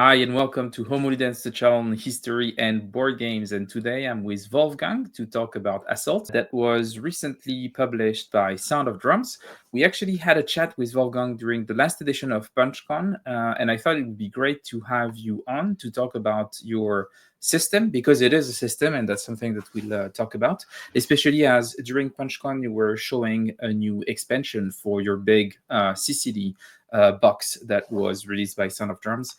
Hi and welcome to Homolidens, the channel on history and board games. And today I'm with Wolfgang to talk about Assault that was recently published by Sound of Drums. We actually had a chat with Wolfgang during the last edition of PunchCon, and I thought it would be great to have you on to talk about your system, because it is a system and that's something that we'll talk about, especially as during PunchCon you were showing a new expansion for your big Sicily box that was released by Sound of Drums.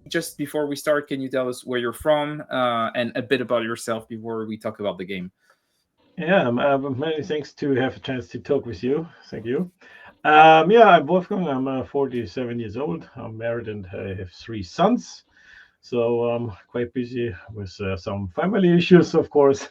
Just before we start, can you tell us where you're from and a bit about yourself before we talk about the game? Yeah, many thanks to have a chance to talk with you. Thank you. I'm Wolfgang. I'm 47 years old. I'm married and I have three sons. So I'm quite busy with some family issues, of course.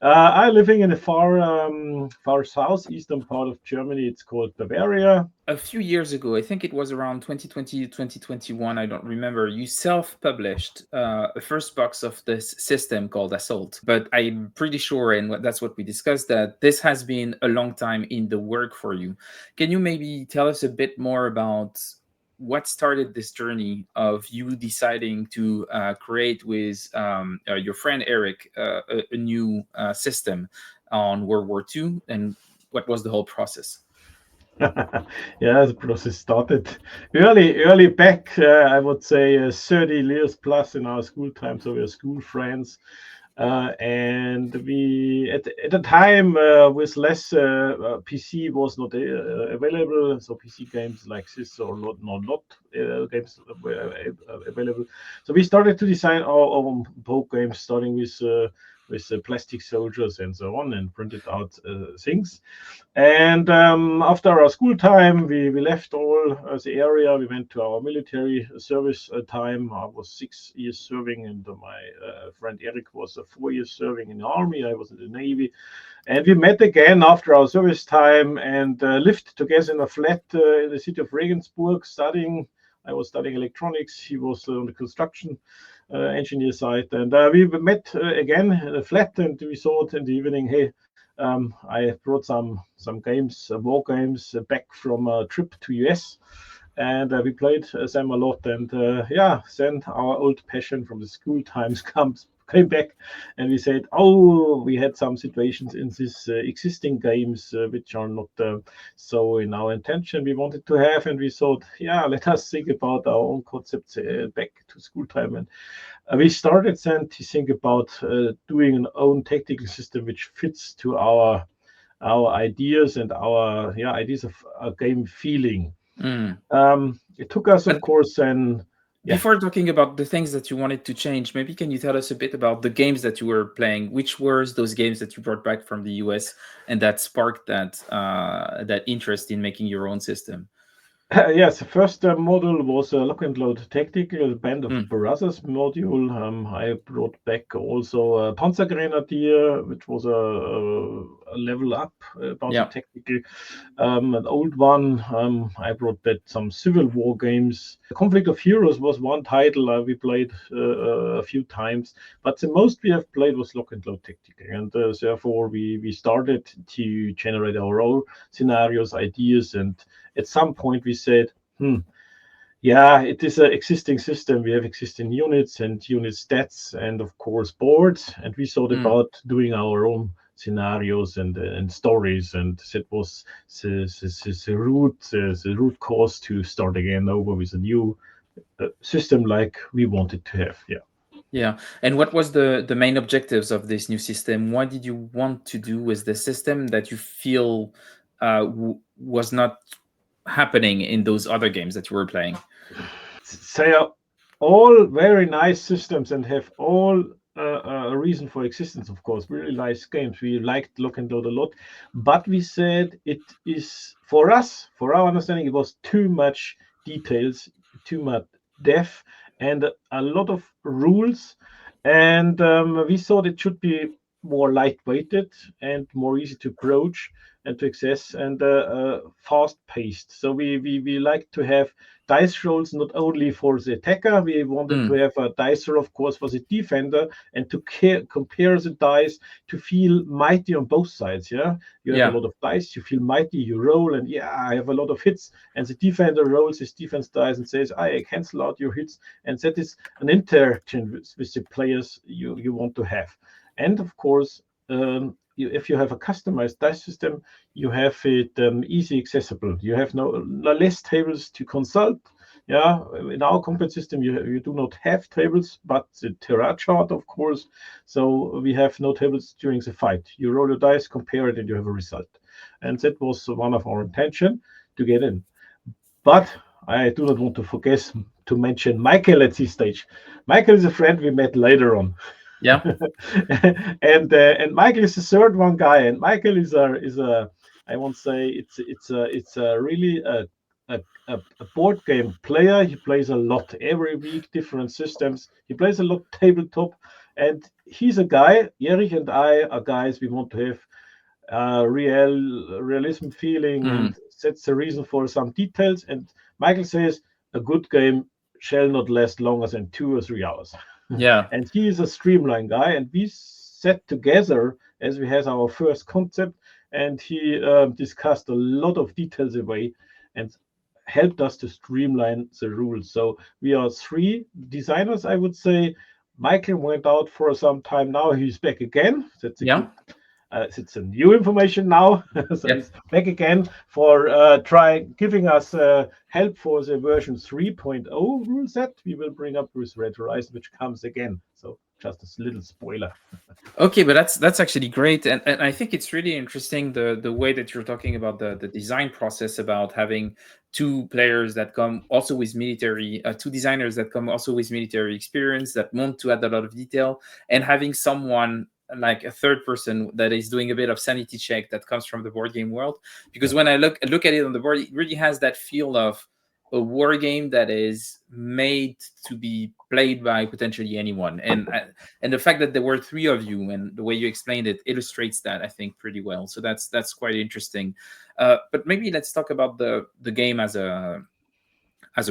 I'm living in a far southeastern part of Germany. It's called Bavaria. A few years ago, I think it was around 2020, 2021, I don't remember, you self-published a first box of this system called Assault. But I'm pretty sure, and that's what we discussed, that this has been a long time in the work for you. Can you maybe tell us a bit more about what started this journey of you deciding to create with your friend Eric a new system on World War II, and what was the whole process? Yeah, the process started early back. I would say 30 years plus in our school time. So we're school friends. And we at the time with less PC was not available, so PC games like this or not games were available. So we started to design our own board games, starting with plastic soldiers and so on, and printed out things. And after our school time, we left all the area. We went to our military service time. I was 6 years serving, and my friend Eric was 4 years serving in the army. I was in the navy, and we met again after our service time and lived together in a flat in the city of Regensburg, studying. I was studying electronics. He was on the construction engineer side, and we met again in a flat, and we thought in the evening, hey. I brought some games, war games, back from a trip to US, and we played them a lot. And then our old passion from the school times came back, and we said, oh, we had some situations in these existing games which are not so in our intention we wanted to have, and we thought, yeah, let us think about our own concepts back to school time. And we started then to think about doing an own tactical system which fits to our ideas and our ideas of a game feeling. Mm. It took us, of But course, and before talking about the things that you wanted to change, maybe can you tell us a bit about the games that you were playing? Which were those games that you brought back from the US and that sparked that interest in making your own system? Yes, the first module was a lock and load tactical Band of Mm. Brothers module. I brought back also a Panzer Grenadier, which was a level up about the Yeah. tactical. An old one. I brought back some Civil War games. Conflict of Heroes was one title we played a few times, but the most we have played was lock and load tactical, and therefore we started to generate our own scenarios, ideas, and at some point we said, yeah, it is an existing system. We have existing units and unit stats, and of course boards. And we thought about doing our own scenarios and stories, and that was the root cause to start again over with a new system like we wanted to have. Yeah. Yeah. And what was the main objectives of this new system? What did you want to do with the system that you feel was not happening in those other games that you were playing? They are all very nice systems and have all a reason for existence, of course. Really nice games. We liked Lock and Load a lot, but we said it is, for us, for our understanding, it was too much details, too much depth, and a lot of rules. And we thought it should be more lightweighted and more easy to approach. and to access, and fast paced. So we like to have dice rolls not only for the attacker. We wanted to have a dice roll, of course, for the defender, and to compare the dice to feel mighty on both sides. Yeah, you have a lot of dice, you feel mighty, you roll, and yeah, I have a lot of hits, and the defender rolls his defense dice and says, I cancel out your hits, and that is an interaction with the players you want to have. And of course, if you have a customized dice system, you have it easy accessible. You have no less tables to consult. Yeah, in our combat system, you do not have tables, but the Terra chart, of course. So we have no tables during the fight. You roll your dice, compare it, and you have a result. And that was one of our intention to get in. But I do not want to forget to mention Michael at this stage. Michael is a friend we met later on. Yeah. And Michael is the third one guy, and Michael is a I won't say it's a really a board game player. He plays a lot every week, different systems. He plays a lot tabletop, and he's a guy. Erich and I are guys. We want to have realism feeling, and that's the reason for some details. And Michael says a good game shall not last longer than 2 or 3 hours. Yeah. And he is a streamline guy, and we sat together as we had our first concept, and he discussed a lot of details away and helped us to streamline the rules. So we are 3 designers, I would say. Michael went out for some time. Now he's back again. That's a good. It's a new information now, so he's back again for giving us help for the version 3.0 rule set we will bring up with Red Horizon, which comes again. So just a little spoiler. Okay, but that's actually great, and I think it's really interesting the way that you're talking about the design process, about having 2 players that come also with military, 2 designers that come also with military experience, that want to add a lot of detail, and having someone like a third person that is doing a bit of sanity check that comes from the board game world. Because when I look at it on the board, it really has that feel of a war game that is made to be played by potentially anyone, and the fact that there were 3 of you and the way you explained it illustrates that, I think, pretty well. So that's quite interesting. But maybe let's talk about the game as a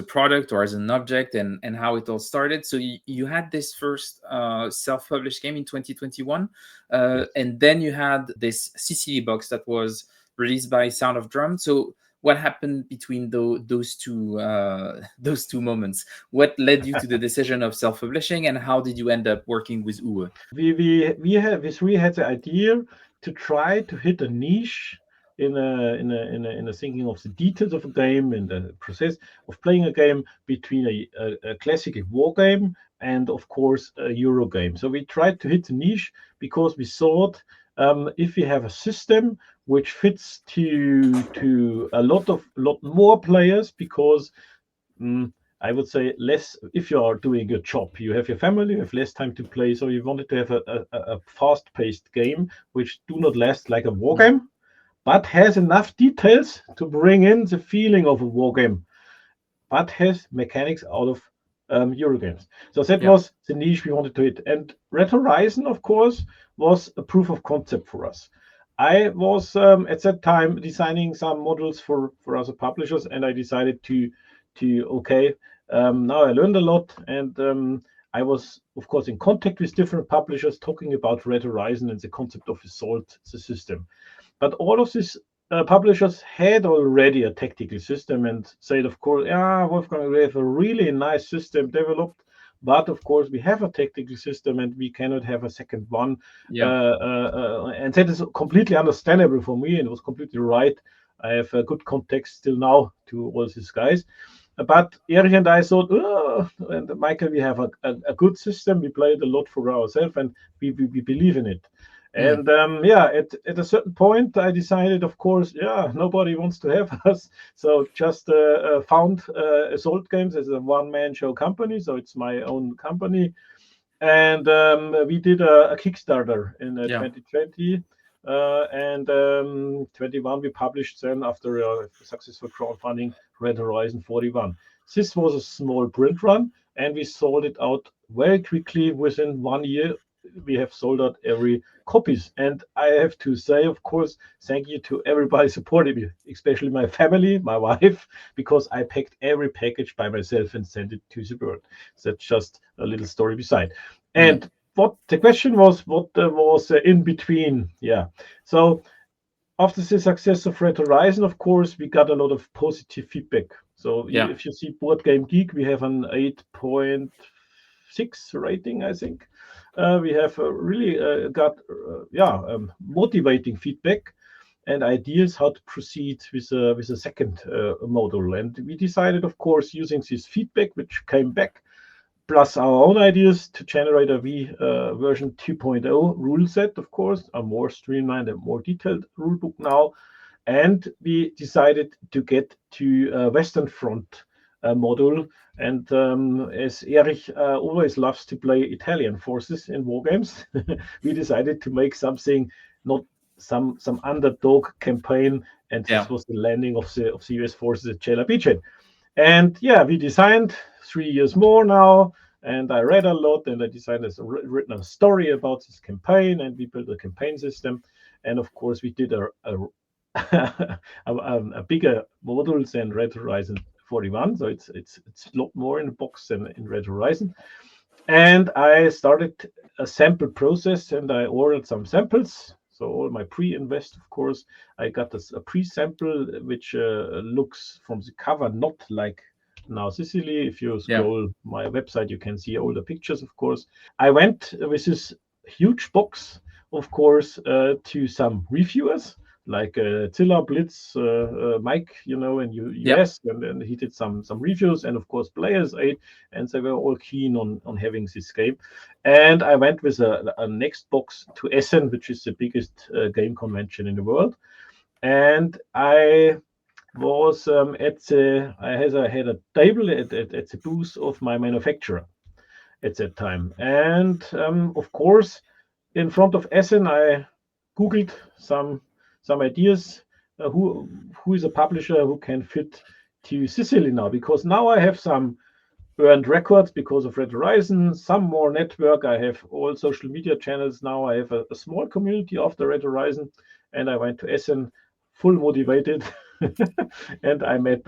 product or as an object, and how it all started. So you had this first self-published game in 2021, and then you had this Sicily box that was released by Sound of Drum. So what happened between those two moments? What led you to the decision of self-publishing, and how did you end up working with Uwe? We had the idea to try to hit a niche in a thinking of the details of a game and the process of playing a game between a classic war game and, of course, a Euro game. So we tried to hit the niche because we thought if we have a system which fits to a lot more players, because I would say less, if you are doing your job, you have your family, you have less time to play. So you wanted to have a fast-paced game which do not last like a war game, but has enough details to bring in the feeling of a war game, but has mechanics out of Euro games. So that was the niche we wanted to hit. And Red Horizon, of course, was a proof of concept for us. I was at that time designing some models for other publishers, and I decided to okay, now I learned a lot, and I was, of course, in contact with different publishers talking about Red Horizon and the concept of Assault, the system. But all of these publishers had already a tactical system and said, of course, yeah, Wolfgang, we have a really nice system developed, but of course we have a tactical system and we cannot have a second one. And that is completely understandable for me, and it was completely right. I have a good context still now to all these guys. But Erich and I thought, and Michael, we have a good system. We played a lot for ourselves, and we believe in it. And at a certain point, I decided, of course, nobody wants to have us. So just found Assault Games as a one-man show company. So it's my own company. And we did a Kickstarter in 2020. And 21 we published then, after a successful crowdfunding, Red Horizon 41. This was a small print run, and we sold it out very quickly within 1 year. we have sold out every copies. And I have to say, of course, thank you to everybody supporting me, especially my family, my wife, because I packed every package by myself and sent it to the world. So that's just a little story beside. Yeah. And what the question was, what was in between? Yeah. So after the success of Red Horizon, of course, we got a lot of positive feedback. So Yeah. if you see Board Game Geek, we have an 8.6 rating, I think. We have really got motivating feedback and ideas how to proceed with a second module. And we decided, of course, using this feedback which came back, plus our own ideas to generate a version 2.0 rule set, of course, a more streamlined and more detailed rule book now. And we decided to get to a Western Front module. And as Erich always loves to play Italian forces in war games, we decided to make something, not some underdog campaign. And Yeah. this was the landing of the US forces at Gela Beachhead. And yeah, we designed 3 years more now, and I read a lot, and I designed written a story about this campaign, and we built a campaign system, and of course we did a bigger module than Red Horizon 41, so it's a lot more in the box than in Red Horizon. And I started a sample process, and I ordered some samples. So all my pre-invest, of course, I got a pre-sample which looks from the cover not like now Sicily. If you Yeah. scroll my website, you can see all the pictures, of course. I went with this huge box, of course, to some reviewers like Zilla Blitz, Mike, in Yeah. US, and he did some reviews, and of course Players Aid, and they were all keen on having this game. And I went with a next box to Essen, which is the biggest game convention in the world. And I was I had a table at the booth of my manufacturer at that time. And of course, in front of Essen, I Googled some ideas. Who is a publisher who can fit to Sicily now? Because now I have some earned records because of Red Horizon, some more network. I have all social media channels now. I have a small community after Red Horizon, and I went to Essen full motivated. And I met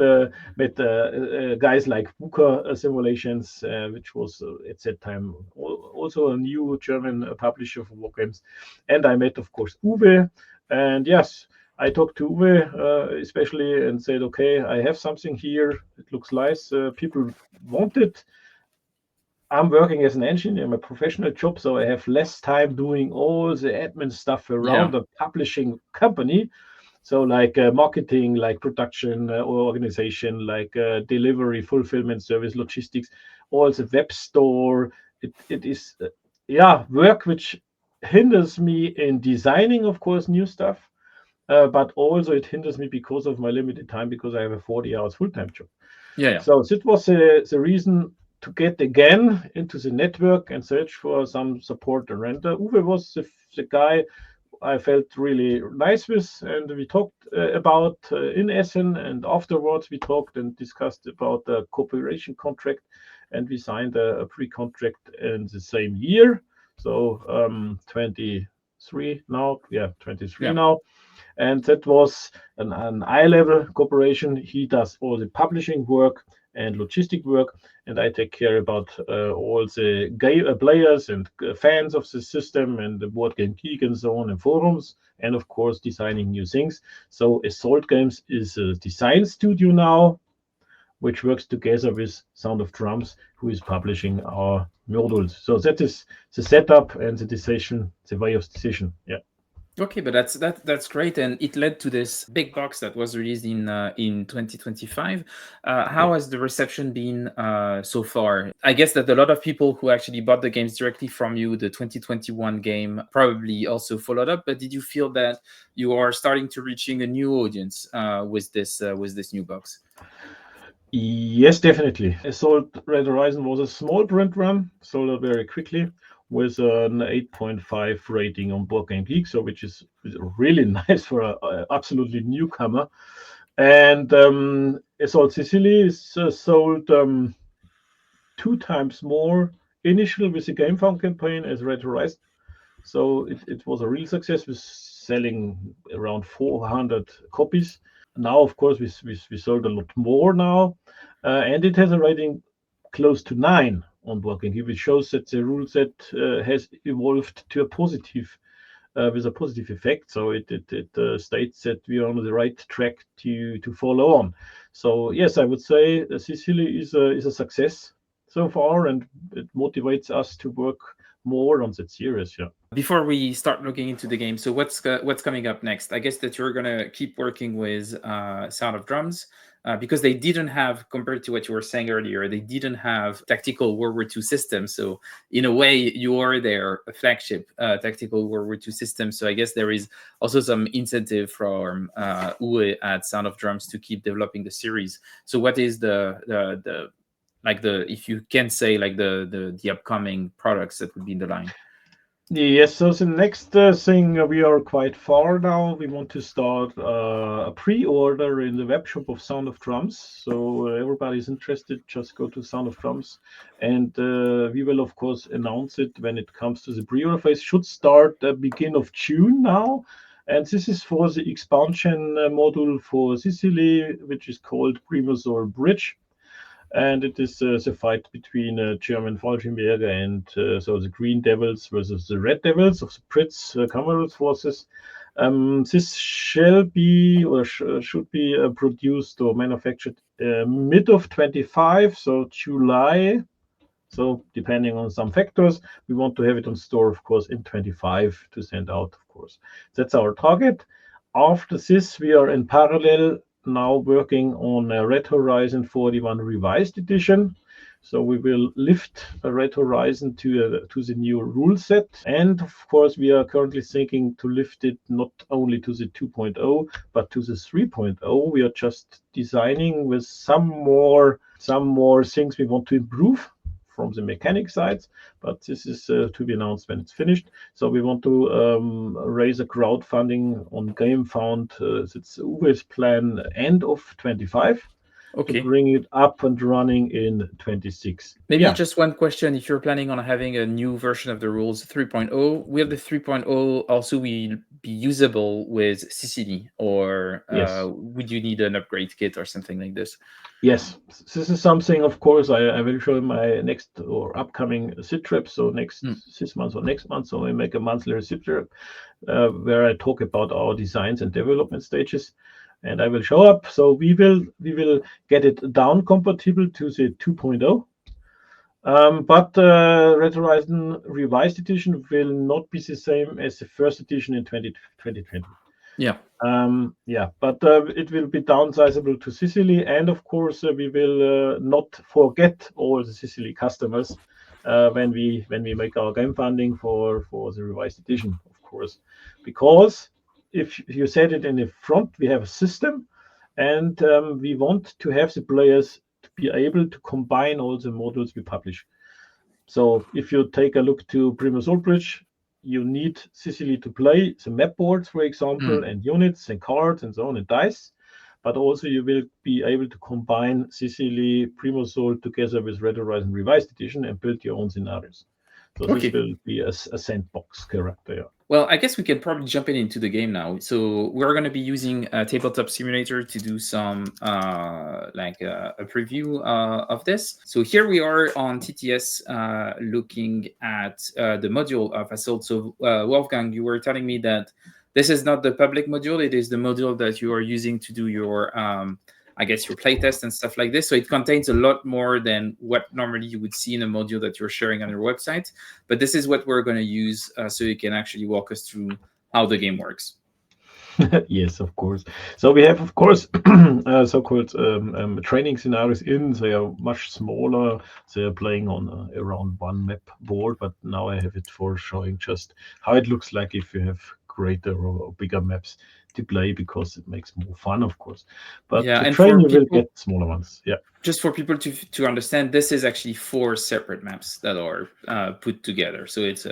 guys like Buka Simulations, which was at that time also a new German publisher for war games. And I met, of course, Uwe. And yes, I talked to Uwe especially and said, okay, I have something here. It looks nice. People want it. I'm working as an engineer in my professional job, so I have less time doing all the admin stuff Yeah. around the publishing company. So like marketing, like production or organization, like delivery, fulfillment service, logistics, all the web store. It is, work which hinders me in designing, of course, new stuff. But also it hinders me because of my limited time because I have a 40 hours full-time job. Yeah. Yeah. So that was the reason to get again into the network and search for some support and Uwe was the guy I felt really nice with, and we talked about in Essen, and afterwards we talked and discussed about the cooperation contract, and we signed a pre-contract in the same year, so 23 now, 23 Yeah. now, and that was an eye-level cooperation. He does all the publishing work and logistic work, and I take care about all the players and fans of the system and the board game geek and so on and forums, and of course designing new things. So Assault Games is a design studio now, which works together with Sound of Drums, who is publishing our modules. So that is the setup and the decision, the way of decision. Yeah. Okay, but that's great, and it led to this big box that was released in 2025. Yeah. How has the reception been so far? I guess that a lot of people who actually bought the games directly from you, the 2021 game, probably also followed up. But did you feel that you are starting to reaching a new audience with this new box? Yes, definitely. Assault Red Horizon was a small print run, sold out very quickly with an 8.5 rating on Board Game Geek, so which is really nice for a absolutely newcomer. And Assault Sicily is sold 2 times more initially with the GameFound campaign as Red Horizon. So it was a real success with selling around 400 copies. Now, of course, we sold a lot more now, and it has a rating close to 9 on wargame, which shows that the rule set has evolved to a positive, with a positive effect. So it states that we are on the right track to follow on. So yes, I would say Sicily is a success so far, and it motivates us to work more on that series. Yeah. Before we start looking into the game, so what's coming up next? I guess that you're gonna keep working with Sound of Drums, because they didn't have, compared to what you were saying earlier, they didn't have tactical World War II system. So in a way, you are their flagship tactical World War II system. So I guess there is also some incentive from UE at Sound of Drums to keep developing the series. So what is the like the, if you can say, like the upcoming products that would be in the line? Yes, so the next thing, we are quite far now. We want to start a pre-order in the web shop of Sound of Drums. So everybody's interested, just go to Sound of Drums, and we will of course announce it when it comes to the pre-order phase. Should start at beginning of June now, and this is for the expansion module for Sicily, which is called Primusol Bridge. And it is the fight between German Fallschirmjäger and so the Green Devils versus the Red Devils of the Brits Commonwealth forces. This shall be or should be produced or manufactured mid of 25, so July. So depending on some factors, we want to have it on store, of course, in 25 to send out, of course. That's our target. After this, we are in parallel now working on a Red Horizon 41 revised edition. So we will lift a Red Horizon to the new rule set. And of course, we are currently thinking to lift it not only to the 2.0, but to the 3.0. We are just designing with some more things we want to improve from the mechanic sides, but this is to be announced when it's finished. So we want to raise a crowdfunding on GameFound. It's always plan end of 25 to bring it up and running in 26. Maybe just one question. If you're planning on having a new version of the rules 3.0, will the 3.0 also will be usable with Sicily, or would you need an upgrade kit or something like this? Yes, this is something, of course, I will show in my next or upcoming SID trip. So this month or next month, so I make a monthly SID trip where I talk about our designs and development stages, and I will show up. So we will get it down compatible to the 2.0. But Red Horizon Revised Edition will not be the same as the first edition in 2020. Yeah. But it will be downsizable to Sicily, and of course we will not forget all the Sicily customers when we make our game funding for the revised edition, of course, because if you said it in the front, we have a system, and we want to have the players to be able to combine all the modules we publish. So if you take a look to Primusol Bridge, you need Sicily to play the map boards, for example, and units and cards and so on, and dice. But also you will be able to combine Sicily, Primusol together with Red Horizon Revised Edition and build your own scenarios. So this will be a sandbox character. Yeah. Well, I guess we can probably jump into the game now. So we're going to be using a Tabletop Simulator to do some like a preview of this. So here we are on TTS looking at the module of Assault. So Wolfgang, you were telling me that this is not the public module. It is the module that you are using to do your I guess your playtest and stuff like this. So it contains a lot more than what normally you would see in a module that you're sharing on your website. But this is what we're going to use so you can actually walk us through how the game works. Yes, of course. So we have, of course, so-called training scenarios in. They are much smaller. They are playing on around one map board, but now I have it for showing just how it looks like if you have greater or bigger maps to play, because it makes more fun, of course. But yeah, to train, you will get smaller ones. Yeah. Just for people to understand, this is actually 4 separate maps that are put together. So it's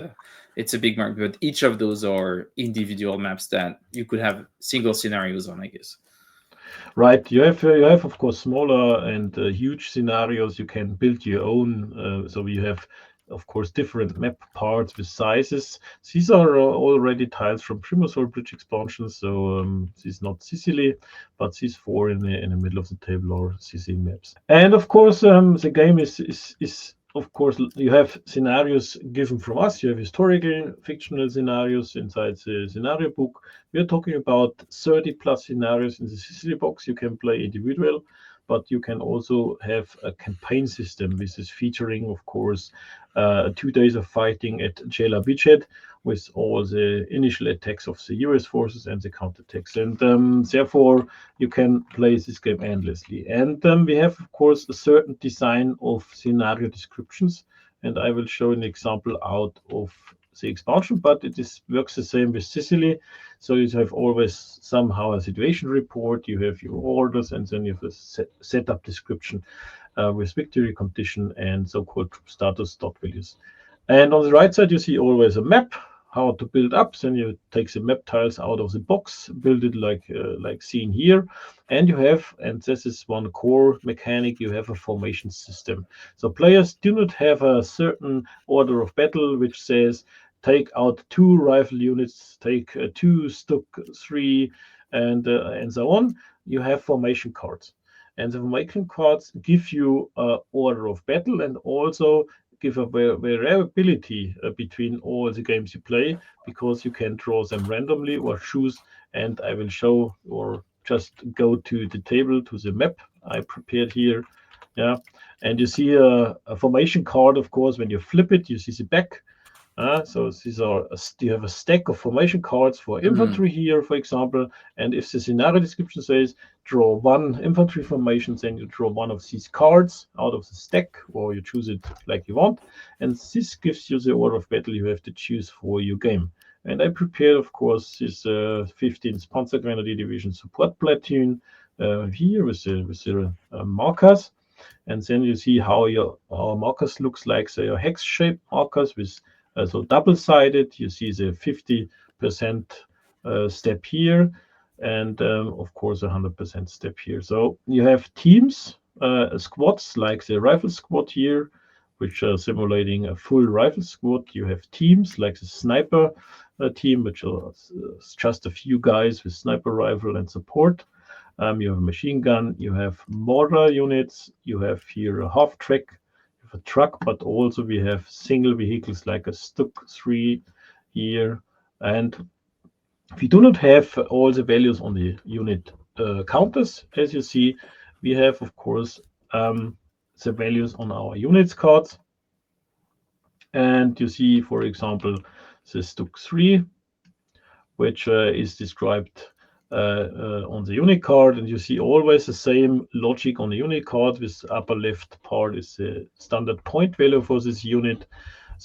a big map, but each of those are individual maps that you could have single scenarios on, I guess. Right. You have of course smaller and huge scenarios. You can build your own. So you have of course, different map parts with sizes. These are already tiles from Primordial Bridge expansions, so this is not Sicily, but these 4 in the middle of the table are Sicily maps. And of course, the game is of course, you have scenarios given from us. You have historical, fictional scenarios inside the scenario book. We are talking about 30 plus scenarios in the Sicily box. You can play individual, but you can also have a campaign system. This is featuring, of course, 2 days of fighting at Gela Beachhead with all the initial attacks of the US forces and the counterattacks. And therefore, you can play this game endlessly. And we have, of course, a certain design of scenario descriptions. And I will show an example out of the expansion, but it works the same with Sicily. So you have always somehow a situation report, you have your orders, and then you have a setup description with victory condition and so-called status dot values. And on the right side, you see always a map, how to build up. Then you take the map tiles out of the box, build it like seen here. And you have, and this is one core mechanic, you have a formation system. So players do not have a certain order of battle, which says, take out 2 rifle units, take 2 Stuck 3, and so on. You have formation cards. And the formation cards give you order of battle and also give a variability between all the games you play, because you can draw them randomly or choose. And I will show, or just go to the table, to the map I prepared here. Yeah, and you see a formation card, of course. When you flip it, you see the back. So these are, you have a stack of formation cards for infantry here, for example. And if the scenario description says draw 1 infantry formation, then you draw 1 of these cards out of the stack, or you choose it like you want. And this gives you the order of battle you have to choose for your game. And I prepared, of course, this 15th Panzer Grenadier Division support platoon here with the markers. And then you see how our markers looks like. They are hex-shaped markers with so double-sided. You see the 50% step here, and of course 100% step here. So you have teams, squads like the rifle squad here, which are simulating a full rifle squad. You have teams like the sniper team, which are just a few guys with sniper rifle and support. You have a machine gun, you have mortar units, you have here a half track, you have a truck, but also we have single vehicles like a Stuck 3 here. And we do not have all the values on the unit counters. As you see, we have, of course, the values on our units cards. And you see, for example, the Stuck 3, which is described on the unit card, and you see always the same logic on the unit card. With upper left part is the standard point value for this unit.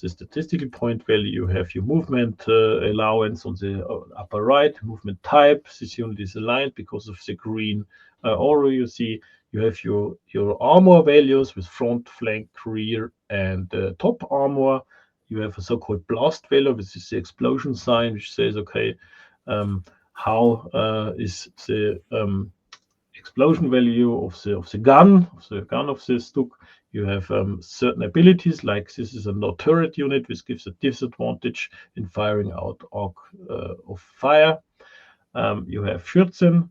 The statistical point value, you have your movement allowance on the upper right, movement type. This unit is aligned because of the green aura. You see, you have your armor values with front, flank, rear, and top armor. You have a so-called blast value, which is the explosion sign, which says, okay, how is the explosion value of the gun of the Stuck. You have certain abilities, like this is a no turret unit, which gives a disadvantage in firing out arc of fire. You have Schürzen,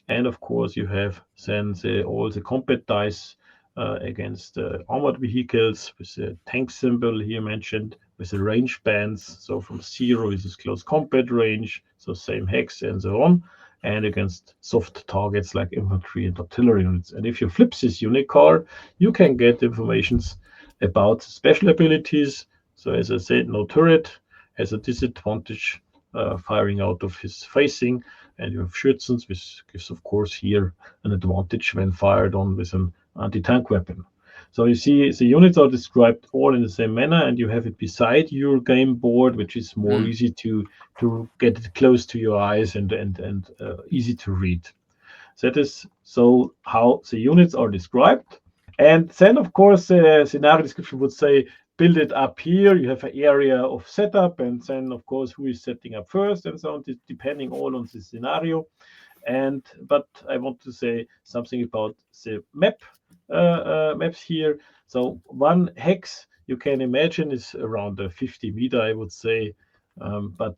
and of course you have then all the combat dice against armored vehicles, with the tank symbol here mentioned, with the range bands. So from 0 is close combat range, so same hex and so on, and against soft targets like infantry and artillery units. And if you flip this unit card, you can get informations about special abilities. So as I said, no turret has a disadvantage firing out of his facing, and you have Schützens, which gives, of course, here an advantage when fired on with an anti-tank weapon. So you see the units are described all in the same manner, and you have it beside your game board, which is more easy to get it close to your eyes and easy to read. That is so how the units are described. And then, of course, the scenario description would say, build it up here. You have an area of setup, and then, of course, who is setting up first and so on, depending all on the scenario. But I want to say something about the maps here. So 1 hex you can imagine is around 50 meter, I would say. But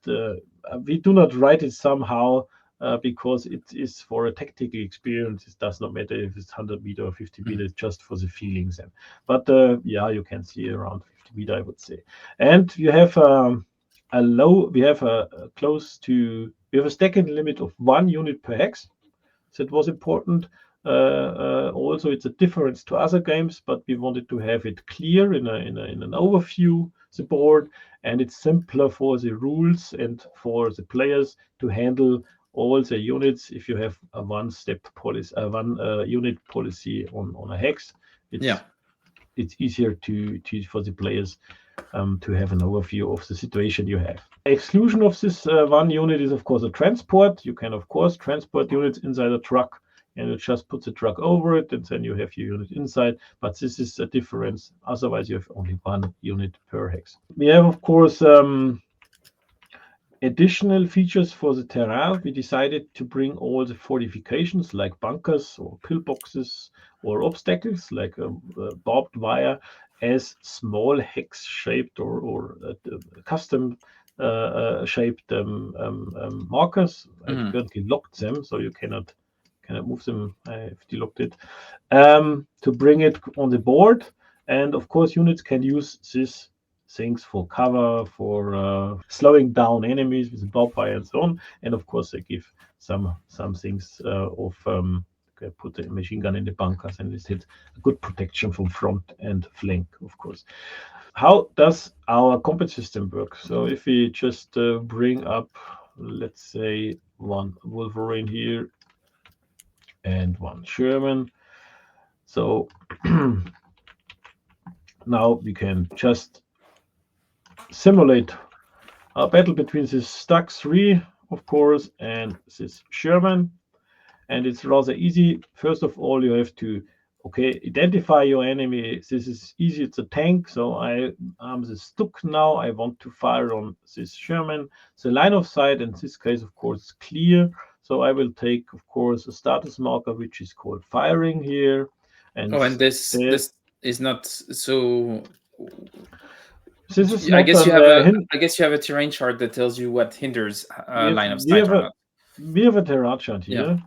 we do not write it somehow because it is for a tactical experience. It does not matter if it's 100 meter or 50 Mhm. meters, just for the feelings. But yeah, you can see around 50 meter, I would say. And you have we have a stacking limit of 1 unit per hex. That was important. Also, it's a difference to other games, but we wanted to have it clear in an overview, the board, and it's simpler for the rules and for the players to handle all the units. If you have a one-step policy, one unit policy on a hex, Yeah. it's easier to for the players to have an overview of the situation you have. Exclusion of this 1 unit is, of course, a transport. You can, of course, transport units inside a truck, and you just put the truck over it, and then you have your unit inside. But this is a difference. Otherwise, you have only 1 unit per hex. We have, of course, additional features for the terrain. We decided to bring all the fortifications like bunkers or pillboxes or obstacles like barbed wire as small hex shaped or custom shaped markers. I've Mhm. currently locked them, so you cannot move them. I've delocked it to bring it on the board. And of course, units can use this things for cover, for slowing down enemies with barbed wire and so on. And of course, they give some things of put the machine gun in the bunkers, and it's a good protection from front and flank, of course. How does our combat system work? So if we just bring up, let's say, one Wolverine here and one Sherman. So now we can just simulate a battle between this Stack 3, of course, and this Sherman. And it's rather easy. First of all, you have to identify your enemy. This is easy. It's a tank. So I'm the Stuck now. I want to fire on this Sherman. The line of sight in this case, of course, is clear. So I will take, of course, a status marker, which is called firing here. And Oh, and this is not so. this is I not guess you an have a hint. I guess you have a terrain chart that tells you what hinders We have line of we sight have or a not. we have a terrain chart Yeah. here.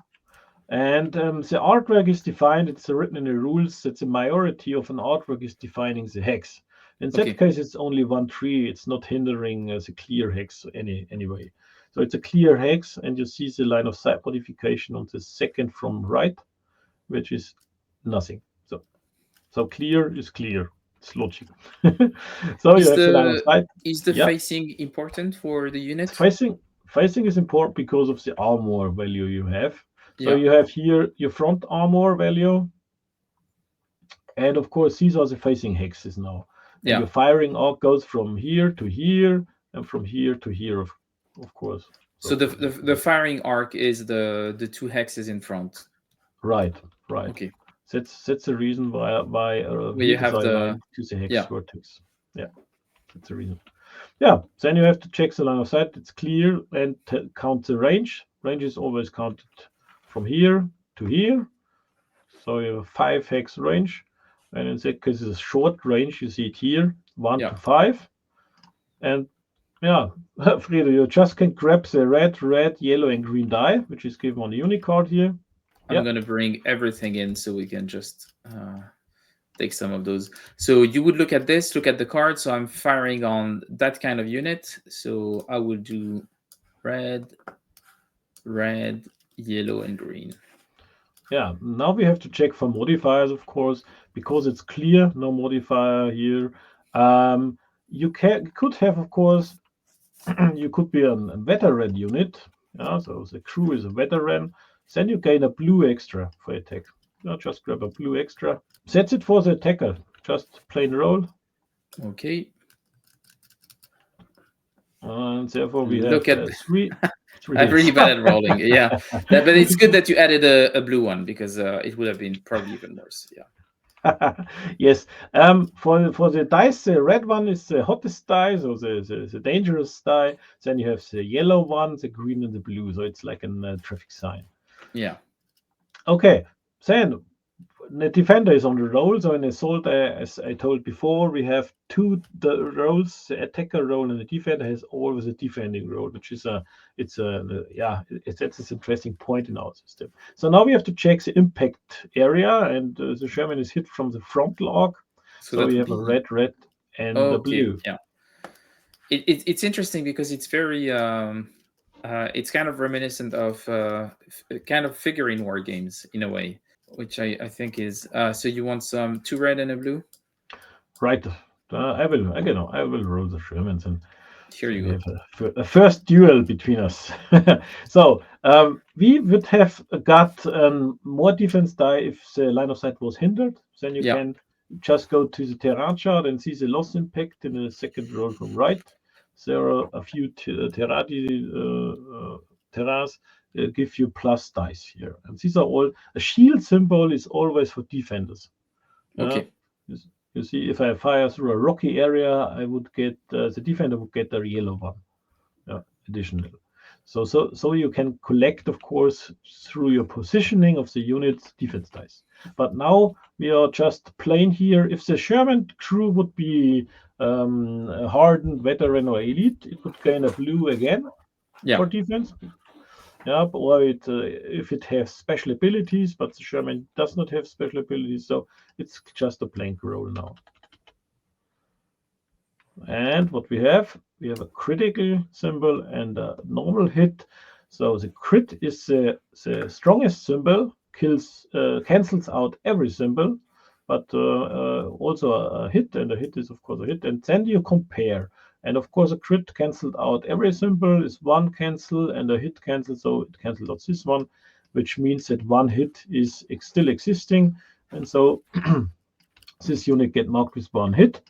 And the artwork is defined, it's written in the rules that the majority of an artwork is defining the hex. In that Okay. case, it's only 1 tree, it's not hindering the clear hex anyway. So it's a clear hex, and you see the line of sight modification on the second from right, which is nothing. So clear is clear. It's logic. So you Is have the line of the sight. is the Yeah, facing important for the unit? facing is important because of the armor value you have. So Yeah. you have here your front armor value, and of course these are the facing hexes now. And Yeah. your firing arc goes from here to here and from here to here, of course. So So the firing arc is the two hexes in front. right, right. Okay. That's the reason why Where you here's have I the line to the hex yeah. vertex. Yeah, that's the reason. Yeah, then you have to check the line of sight. It's clear and count the range. Range is always counted from here to here. So you have 5 hex range. And in that case, it's a short range. You see it here, 1 Yeah. to 5. And yeah, Friede, you just can grab the red, yellow, and green die, which is given on the unicard here. I'm Yeah, gonna bring everything in so we can just take some of those. So you would look at this, look at the card. So I'm firing on that kind of unit. So I will do red, red, yellow, and green. yeah. Now we have to check for modifiers, of course, because it's clear, no modifier here. You could have, of course, you could be a veteran unit. Yeah, so the crew is a veteran. Then you gain a blue extra for attack. Just grab a blue extra. That's it for the attacker. Just plain roll. Okay. And therefore we have Look at three I'm really hits. bad at rolling. Yeah. But it's good that you added a blue one because it would have been probably even worse. Yeah. Yes. For the dice, the red one is the hottest die, so the dangerous die. Then you have the yellow one, the green, and the blue. So it's like a traffic sign. Yeah. Okay. Then the defender is on the roll. So in Assault, as I told before, we have the roles. The attacker role and the defender has always a defending role, which is that's an interesting point in our system. So now we have to check the impact area, and the Sherman is hit from the front log. So we have a red, and a blue. Yeah. It's interesting because it's very it's kind of reminiscent of kind of figurine war games in a way, which I think is so you want some 2 red and a blue? Right. I will roll the Shermans, and Here so you we go. have a first duel between us. So we would have got more defense die if the line of sight was hindered. Then you can just go to the terrain chart and see the loss impact in the second roll from right. There are a few terrains give you plus dice here, and these are all. A shield symbol is always for defenders. Okay. You see, if I fire through a rocky area, I would get the defender would get a yellow one, additional. So you can collect, of course, through your positioning of the units, defense dice. But now we are just plain here. If the Sherman crew would be a hardened veteran or elite, it would gain a blue again for defense. Yeah, or if it has special abilities, but the Sherman does not have special abilities, so it's just a blank roll now. And what we have a critical symbol and a normal hit. So the crit is the strongest symbol, cancels out every symbol, but also a hit, and a hit is of course a hit. And then you compare. And of course, a crit cancelled out every symbol is one cancel, and a hit cancel, so it cancelled out this one, which means that one hit is still existing. And so this unit get marked with one hit.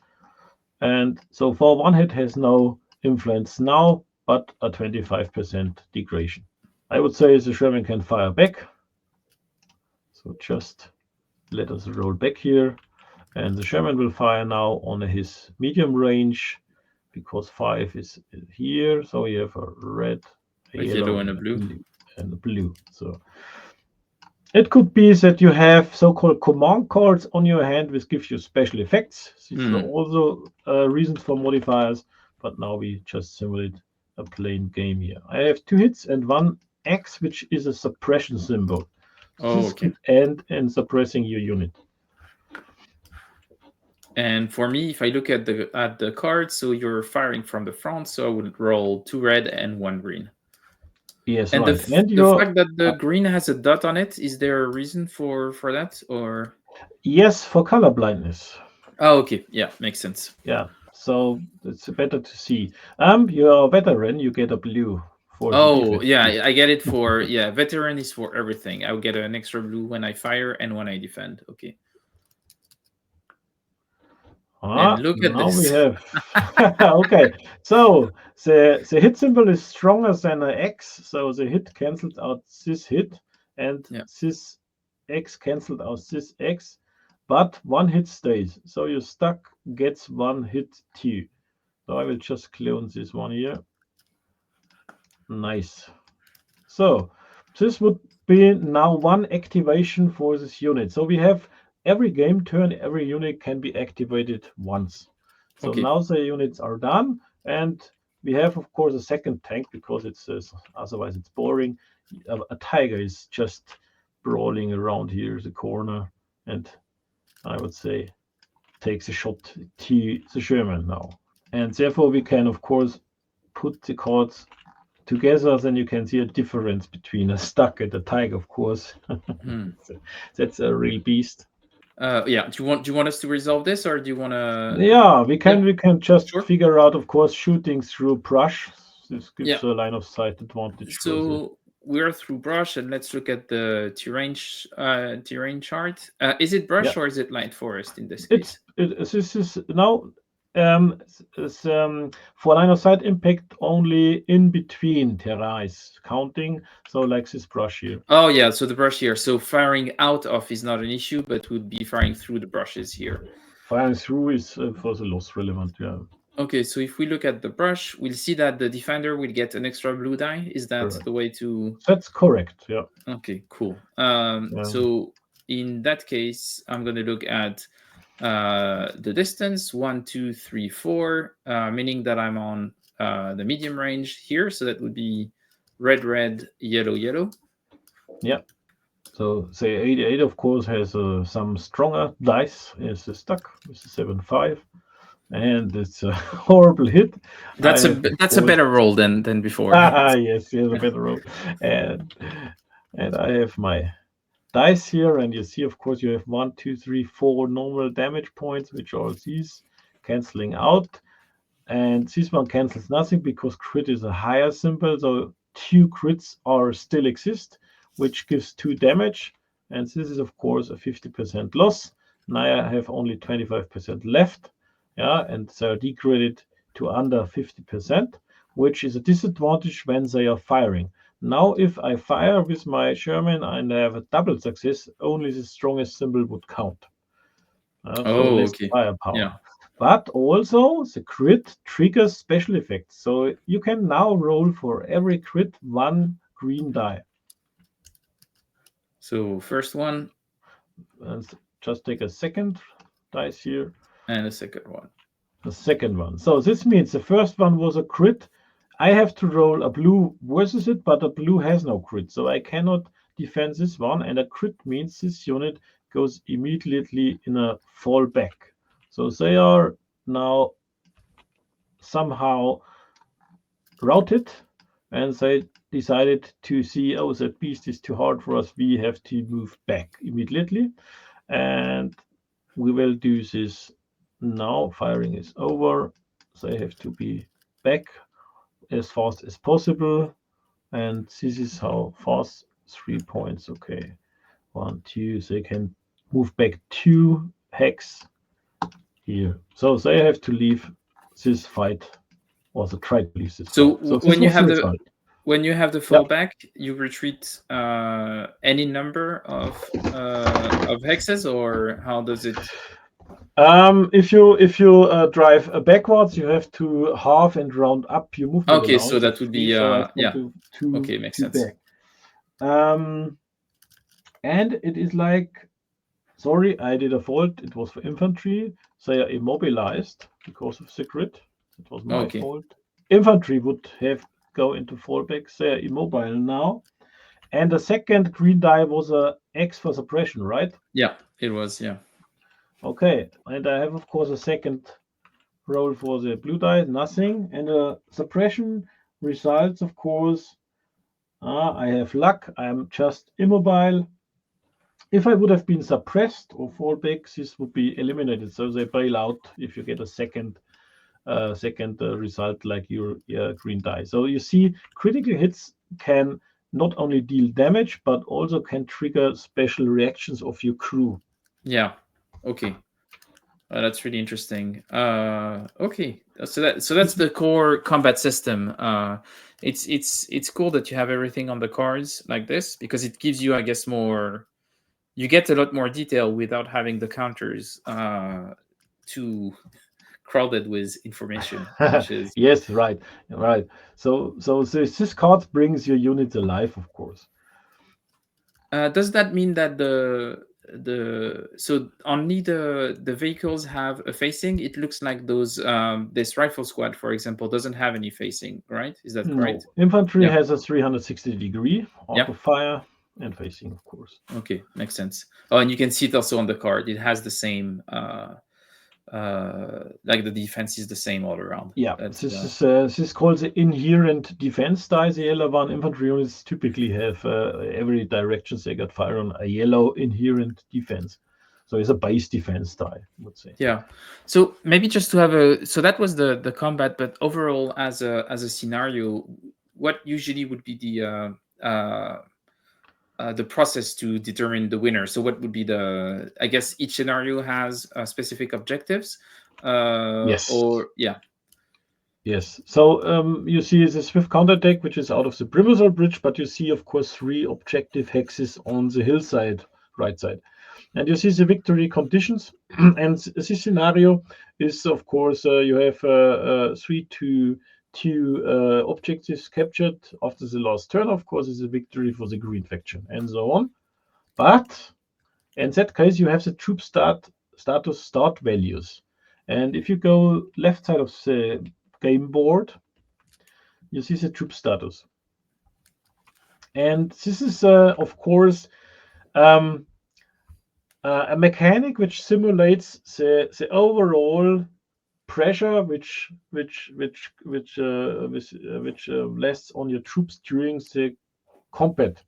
And so for one hit has no influence now, but a 25% degradation. I would say the Sherman can fire back. So just let us roll back here. And the Sherman will fire now on his medium range, because 5 is here. So you have a red, a yellow, and a blue. And a blue. So it could be that you have so-called command cards on your hand, which gives you special effects. These are also reasons for modifiers, but now we just simulate a plain game here. I have 2 hits and 1 X, which is a suppression symbol. This could end in suppressing your unit. And for me, if I look at the card, so you're firing from the front, so I would roll 2 red and 1 green. Yes, and right. The fact that the green has a dot on it, is there a reason for that, or? Yes, for color blindness. Oh, okay. Yeah, makes sense. Yeah, so it's better to see. You're a veteran, you get a blue. Oh, yeah, I get it for, veteran is for everything. I'll get an extra blue when I fire and when I defend. Okay. And look at this. We have. Okay, so the hit symbol is stronger than an X, so the hit cancels out this hit, and this X cancelled out this X, but 1 hit stays. So your stack gets 1 hit too. So I will just clone this one here. Nice. So this would be now 1 activation for this unit. So we have every game turn, every unit can be activated once. So now the units are done, and we have, of course, a second tank, because it's otherwise it's boring. A tiger is just brawling around here the corner, and I would say takes a shot to the Sherman now. And therefore we can, of course, put the cards together, then you can see a difference between a stuck and a tiger, of course. That's a real beast. Do you want us to resolve this, or do you want to? Yeah, we can just figure out, of course, shooting through brush. This gives a line of sight advantage. So we're through brush, and let's look at the terrain chart. Is it brush or is it light forest in this case? This is now for line of sight impact only in between terrain is counting. So like this brush here. Oh yeah, so the brush here. So firing out of is not an issue, but would be firing through the brushes here. Firing through is for the loss relevant. Yeah. Okay, so if we look at the brush, we'll see that the defender will get an extra blue die. Is that the way to? That's correct. Yeah. Okay, cool. So in that case, I'm going to look at the distance 1, 2, 3, 4, meaning that I'm on the medium range here. So that would be red, red, yellow, yellow. Yeah. So say 88, of course, has some stronger dice. It's stuck with the 7-5, and it's a horrible hit. That's a better roll than before. Yes, a better roll. And I have my dice here, and you see, of course, you have 1, 2, 3, 4 normal damage points, which are these canceling out. And this one cancels nothing because crit is a higher symbol, so 2 crits are still exist, which gives 2 damage. And this is, of course, a 50% loss. Now I have only 25% left. Yeah, and so decredit to under 50%, which is a disadvantage when they are firing. Now, if I fire with my Sherman and I have a double success, only the strongest symbol would count. So less okay. firepower. Yeah. But also the crit triggers special effects. So you can now roll for every crit 1 green die. So first one. And just take a second dice here. And a second one. The second one. So this means the first one was a crit. I have to roll a blue versus it, but a blue has no crit. So I cannot defend this one. And a crit means this unit goes immediately in a fallback. So they are now somehow routed, and they decided to see, oh, that beast is too hard for us. We have to move back immediately. And we will do this now. Firing is over. They have to be back as fast as possible. And this is how fast. 3 points. Okay. 1, 2. They can move back 2 hex here. So they have to leave this fight, or the try to leave this So fight. So when you have the fallback, you retreat any number of hexes, or how does it? If you drive backwards, you have to half and round up your movement. Okay, so that would be yeah. Okay, makes sense. Back. And it is like, sorry, I did a fault. It was for infantry. They are immobilized because of the crit. It was my fault. Infantry would have go into fallback. They are immobile now. And the second green die was a X for suppression, right? Yeah, it was. Yeah. Okay, and I have, of course, a second roll for the blue die, nothing. And the suppression results, of course, I have luck. I'm just immobile. If I would have been suppressed or fallback, this would be eliminated. So they bail out if you get a second result like your green die. So you see, critical hits can not only deal damage, but also can trigger special reactions of your crew. Yeah. Okay. That's really interesting. Okay, so that's the core combat system. It's cool that you have everything on the cards like this, because it gives you, I guess, more. You get a lot more detail without having the counters too crowded with information. Which is yes, right. So this card brings your unit alive, of course. Does that mean that so only the vehicles have a facing? It looks like those this rifle squad, for example, doesn't have any facing, right? Is that correct? No. Infantry has a 360-degree auto fire and facing, of course. Okay, makes sense. Oh, and you can see it also on the card. It has the same like the defense is the same all around. Yeah, this is called the inherent defense die. The yellow one infantry units typically have every direction they got fire on a yellow inherent defense. So it's a base defense die, I would say. Yeah. So maybe just to have so that was the combat, but overall as a scenario, what usually would be the process to determine the winner? So what would be I guess each scenario has specific objectives. Yes. Or yeah. Yes. So you see the swift counterattack, which is out of the Brimazol Bridge, but you see, of course, 3 objective hexes on the hillside, right side. And you see the victory conditions. And this scenario is, of course, you have 3 to 2 objectives captured after the last turn. Of course, is a victory for the green faction, and so on. But In that case, you have the troop status start values. And if you go left side of the game board, you see the troop status. And this is, of course, um, a mechanic which simulates the overall pressure which lasts on your troops during the combat.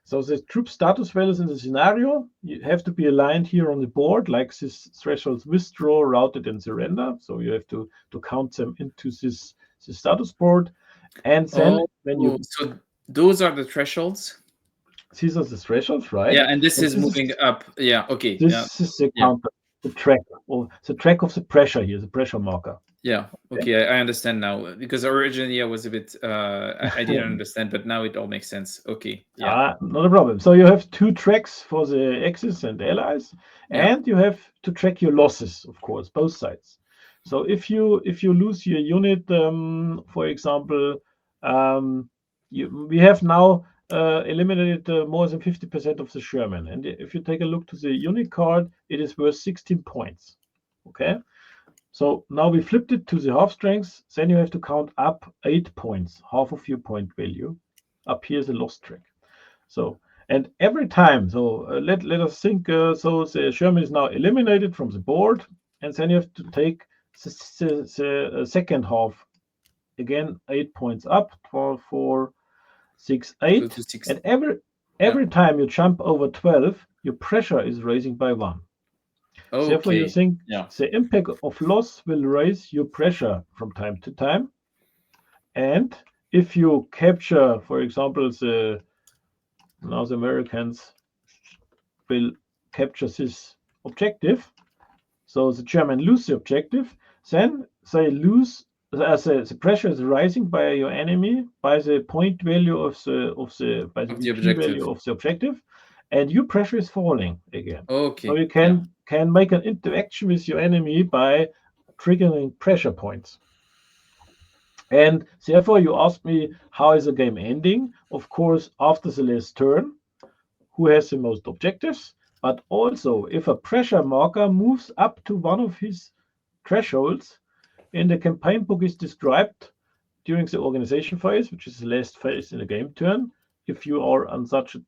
So the troop status values in the scenario you have to be aligned here on the board, like this thresholds withdraw, routed, and surrender. So you have to count them into this status board. And then when you so those are the thresholds. These are the thresholds, right? Yeah, and this is moving up. Yeah, okay. This is the counter, the track, or the track of the pressure here, the pressure marker. Yeah, okay, I understand now. Because originally I was a bit, I didn't understand, but now it all makes sense. Okay, yeah. Not a problem. So you have two tracks for the Axis and allies, and you have to track your losses, of course, both sides. So if you lose your unit, for example, we have now eliminated more than 50% of the Sherman. And if you take a look to the unit card, it is worth 16 points. Okay. So now we flipped it to the half strength. Then you have to count up 8 points, half of your point value. Up here is a lost track. So, and every time, so let us think, so the Sherman is now eliminated from the board. And then you have to take the second half. Again, 8 points up, 4, 6, 8. And every time you jump over 12, your pressure is raising by 1. Okay. Therefore, you think the impact of loss will raise your pressure from time to time. And if you capture, for example, now the Americans will capture this objective, so the German lose the objective, then they lose. The pressure is rising by your enemy by the point value of the VP value of the objective, and your pressure is falling again. Okay. So you can make an interaction with your enemy by triggering pressure points. And therefore, you ask me, how is the game ending? Of course, after the last turn, who has the most objectives? But also, if a pressure marker moves up to one of his thresholds, in the campaign book is described during the organization phase, which is the last phase in the game turn. If you are on such a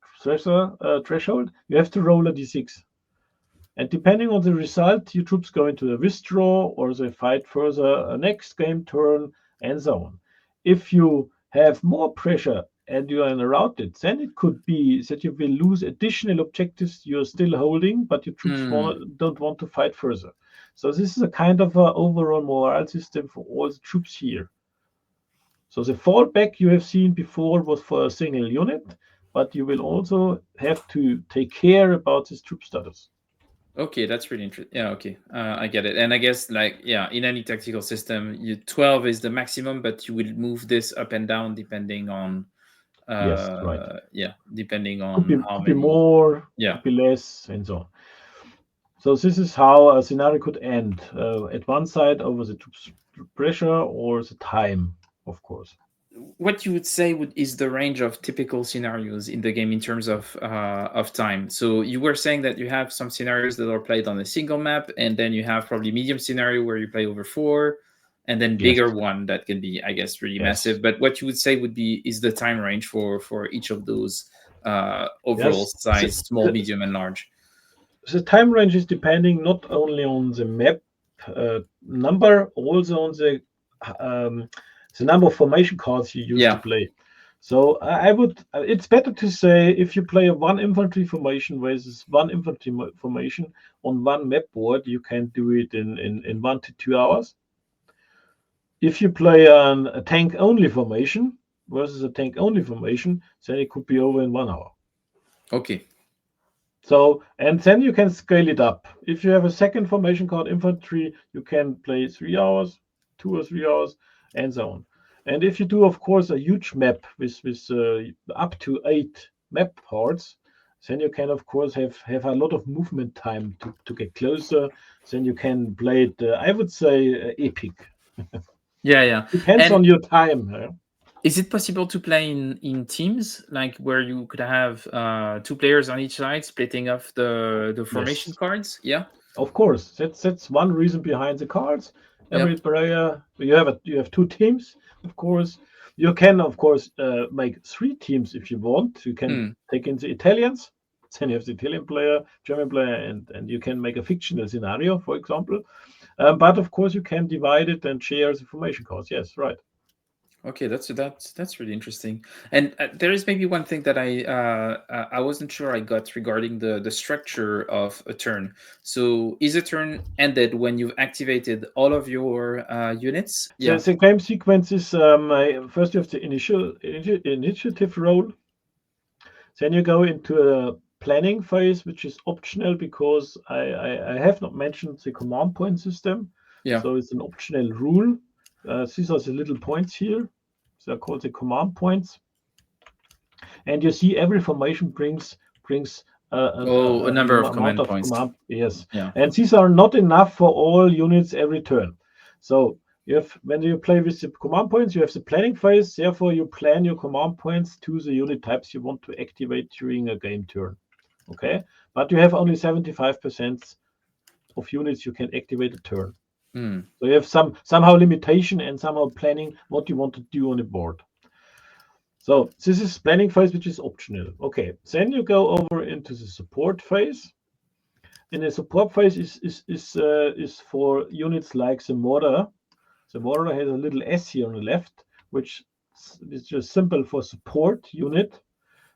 threshold, you have to roll a d6. And depending on the result, your troops go into a withdraw or they fight further a next game turn and so on. If you have more pressure and you are in a routed, then it could be that you will lose additional objectives you're still holding, but your troops don't want to fight further. So this is a kind of overall morale system for all the troops here. So the fallback you have seen before was for a single unit, but you will also have to take care about this troop status. Okay, that's really interesting. Yeah, okay, I get it. And I guess, like, in any tactical system, 12 is the maximum, but you will move this up and down depending on. Yes, right. Yeah, depending on how could many. Be more, could be less, and so on. So this is how a scenario could end at one side over the pressure or the time, of course. What you would say is the range of typical scenarios in the game in terms of time. So you were saying that you have some scenarios that are played on a single map, and then you have probably medium scenario where you play over 4, and then bigger one that can be, I guess, really massive. But what you would say is the time range for each of those overall size, small, medium, and large. The time range is depending not only on the map number, also on the number of formation cards you use to play. So it's better to say if you play a 1 infantry formation versus 1 infantry formation on 1 map board, you can do it in 1 to 2 hours. If you play a tank only formation versus a tank only formation, then it could be over in 1 hour. Okay. So, and then you can scale it up. If you have a second formation called infantry, you can play 3 hours, 2 or 3 hours, and so on. And if you do, of course, a huge map with up to 8 map parts, then you can, of course, have a lot of movement time to get closer. Then you can play it, I would say, epic. Yeah. Depends on your time. Is it possible to play in teams, like where you could have 2 players on each side, splitting off the formation Yes, cards? Yeah, of course. That's one reason behind the cards. yeah. Every player you have two teams, of course. You can of course make three teams if you want. You can Mm. take in the Italians. Then you have the Italian player, German player, and you can make a fictional scenario, for example. But of course, you can divide it and share the information cards. Yes, right. Okay, that's really interesting. And there is maybe one thing that I wasn't sure I got regarding the structure of a turn. So is a turn ended when you've activated all of your units? Yeah, The game sequence is first you have the initiative roll. Then you go into a planning phase, which is optional because I have not mentioned the command point system. yeah. So it's an optional rule. These are the little points here. They're called the command points. And you see every formation brings Oh, a number of amount command of points. command. Yes, Yeah. and these are not enough for all units every turn. So you have when you play with the command points, you have the planning phase. Therefore, you plan your command points to the unit types you want to activate during a game turn. Okay, but you have only 75% of units you can activate a turn. Mm. So you have somehow limitation and somehow planning what you want to do on the board. So this is planning phase, which is optional. Okay, then you go over into the support phase. And the support phase is for units like the mortar. The mortar has a little S here on the left, which is just simple for support unit.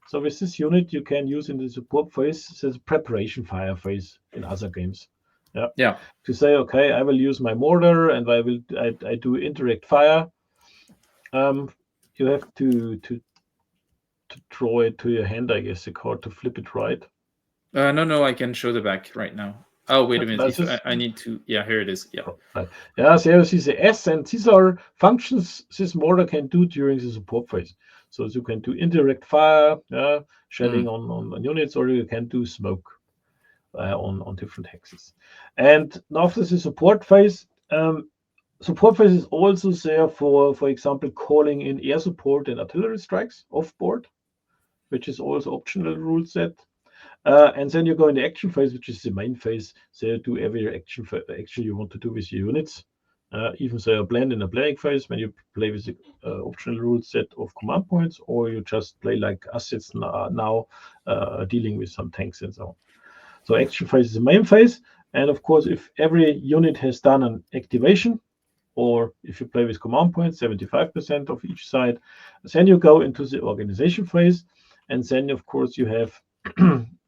So with this unit, you can use in the support phase the preparation fire phase in other games. Yeah. Yeah. To say, okay, I will use my mortar and I do indirect fire. You have to draw it to your hand, I guess, the card to flip it right. No, I can show the back right now. Oh, wait a minute. That's If just I need to, yeah, here it is. Yeah. right. Yeah, so you see the S, and these are functions this mortar can do during the support phase. So you can do indirect fire, shelling Mm. on units, or you can do smoke on different hexes. And after the support phase is also there for example, calling in air support and artillery strikes off board, which is also optional rule set. And then you go in the action phase, which is the main phase. So you do every action you want to do with your units. Even so, you blend in a playing phase when you play with the optional rule set of command points, or you just play like assets now dealing with some tanks and so on. So action phase is the main phase. And of course, if every unit has done an activation, or if you play with command points, 75% of each side, then you go into the organization phase. And then, of course, you have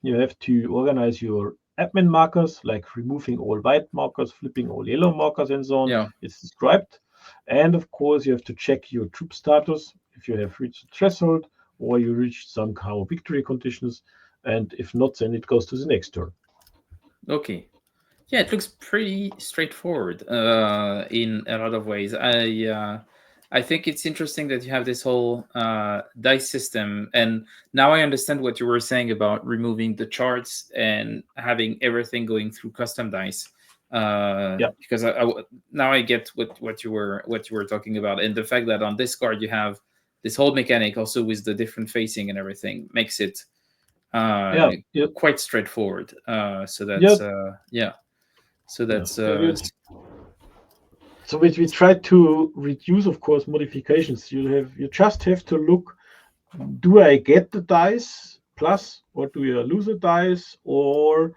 you have to organize your admin markers, like removing all white markers, flipping all yellow markers, and so on. Yeah. It's described. And of course, you have to check your troop status if you have reached the threshold or you reached some kind of victory conditions. And if not, then it goes to the next turn. Okay. Yeah, it looks pretty straightforward in a lot of ways. I think it's interesting that you have this whole dice system, and now I understand what you were saying about removing the charts and having everything going through custom dice. Yeah. Because now I get what you were talking about, and the fact that on this card you have this whole mechanic also with the different facing and everything makes it Yeah. Yeah. quite straightforward. So Yeah. that's yeah. So Yeah. that's So we try to reduce, of course, modifications. You just have to look, do I get the dice plus, or do I lose a dice? Or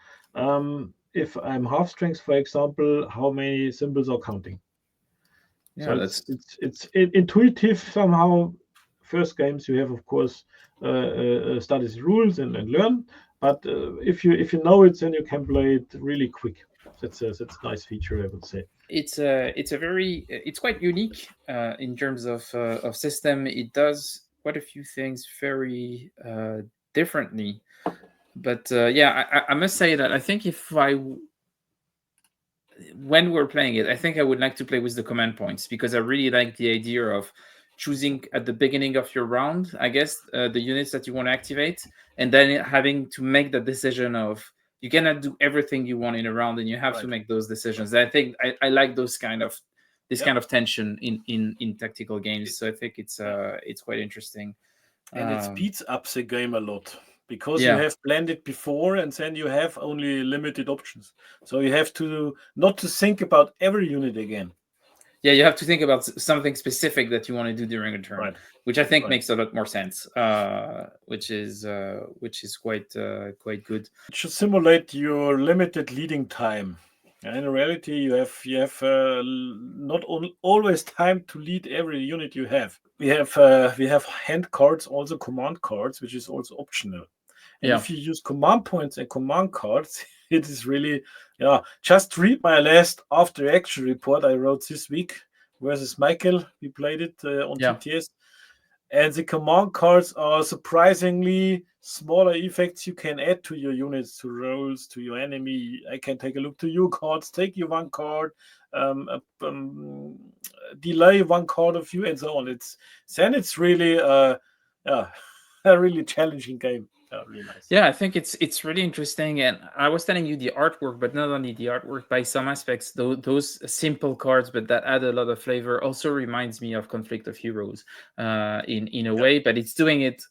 if I'm half strength, for example, how many symbols are counting? yeah, So that's it's intuitive somehow. First games you have, of course, study the rules and learn. But if you know it, then you can play it really quick. That's a nice feature, I would say. it's a very it's quite unique in terms of system. It does quite a few things very differently. But yeah, I must say that I think if when we're playing it, I think I would like to play with the command points because I really like the idea of choosing at the beginning of your round, I guess, the units that you want to activate, and then having to make the decision of you cannot do everything you want in a round, and you have to Right. make those decisions. I think I like those kind of this kind of tension in tactical games. So I think it's quite interesting. And it speeds up the game a lot because Yeah. you have planned it before, and then you have only limited options. So you have to not to think about every unit again. Yeah, you have to think about something specific that you want to do during a turn, Right. which I think makes a lot more sense. Which is quite good. It should simulate your limited leading time. And in reality, you have not always time to lead every unit you have. We have hand cards, also command cards, which is also optional. And if you use command points and command cards, it is really, just read my last after action report I wrote this week versus Michael. We played it on TTS. And the command cards are surprisingly smaller effects you can add to your units, to rolls, to your enemy. I can take a look to your cards, take you one card, delay one card of you, and so on. It's really a really challenging game. Really nice. Yeah, I think it's really interesting, and I was telling you the artwork, but not only the artwork. By some aspects, those simple cards, but that add a lot of flavor, also reminds me of Conflict of Heroes, in a way. But it's doing it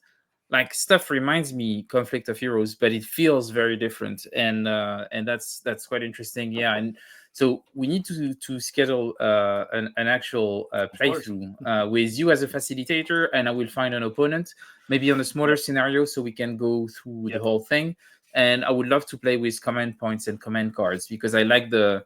like stuff reminds me Conflict of Heroes, but it feels very different, and that's quite interesting. Yeah, and so we need to schedule an actual playthrough with you as a facilitator, and I will find an opponent, maybe on a smaller scenario, so we can go through the whole thing. And I would love to play with command points and command cards, because I like the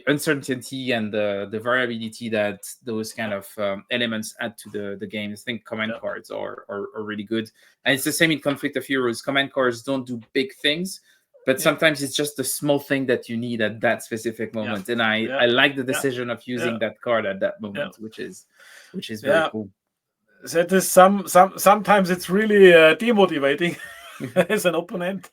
uncertainty and the variability that those kind of elements add to the game. I think command cards are really good. And it's the same in Conflict of Heroes. Command cards don't do big things, but sometimes it's just a small thing that you need at that specific moment. And I like the decision of using that card at that moment, which is very cool. That is sometimes it's really demotivating as an opponent.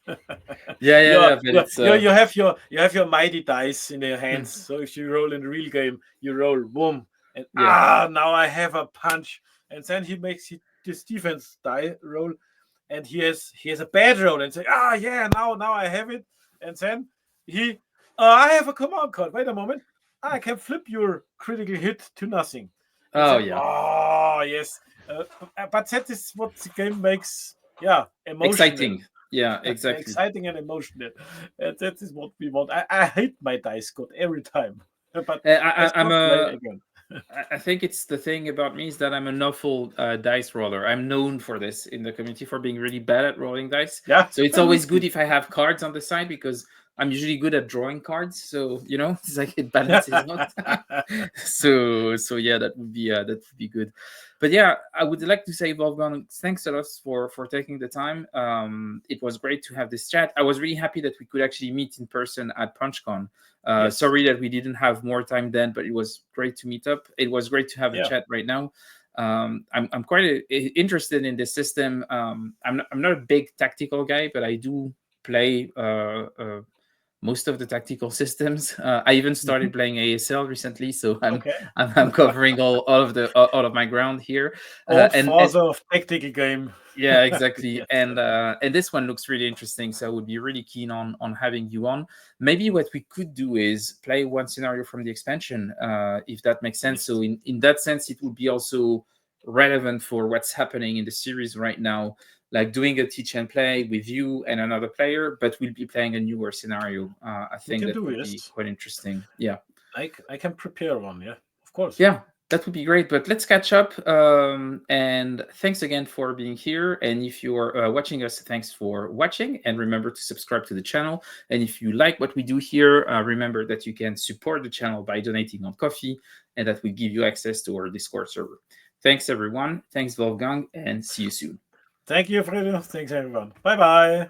You have your mighty dice in your hands. So if you roll in the real game, you roll boom, and now I have a punch, and then he makes this defense die roll, and he has a bad roll, and say now I have it, and then I have a command card. Wait a moment, I can flip your critical hit to nothing. Yes. But that is what the game makes, emotional. Exciting. Yeah, exactly. Exciting and emotional. That is what we want. I hate my dice god every time, but I think it's the thing about me is that I'm an awful dice roller. I'm known for this in the community, for being really bad at rolling dice. Yeah. So it's always good if I have cards on the side, because I'm usually good at drawing cards. So it's like it balances out. So yeah, that would be good. But yeah, I would like to say, Wolfgang, thanks a lot for taking the time. It was great to have this chat. I was really happy that we could actually meet in person at PunchCon. Sorry that we didn't have more time then, but it was great to meet up. It was great to have a chat right now. I'm quite interested in this system. I'm not a big tactical guy, but I do play most of the tactical systems. I even started playing ASL recently, so I'm covering all of my ground here. Father of tactical game. Yeah, exactly. And this one looks really interesting, so I would be really keen on having you on. Maybe what we could do is play one scenario from the expansion, if that makes sense. So in that sense, it would be also relevant for what's happening in the series right now, like doing a teach and play with you and another player, but we'll be playing a newer scenario. I think that would be quite interesting. Yeah, I can prepare one. Yeah, of course. Yeah, that would be great. But let's catch up. And thanks again for being here. And if you're watching us, thanks for watching. And remember to subscribe to the channel. And if you like what we do here, remember that you can support the channel by donating on Ko-fi, and that will give you access to our Discord server. Thanks, everyone. Thanks, Wolfgang, and see you soon. Thank you, Fredo. Thanks, everyone. Bye-bye.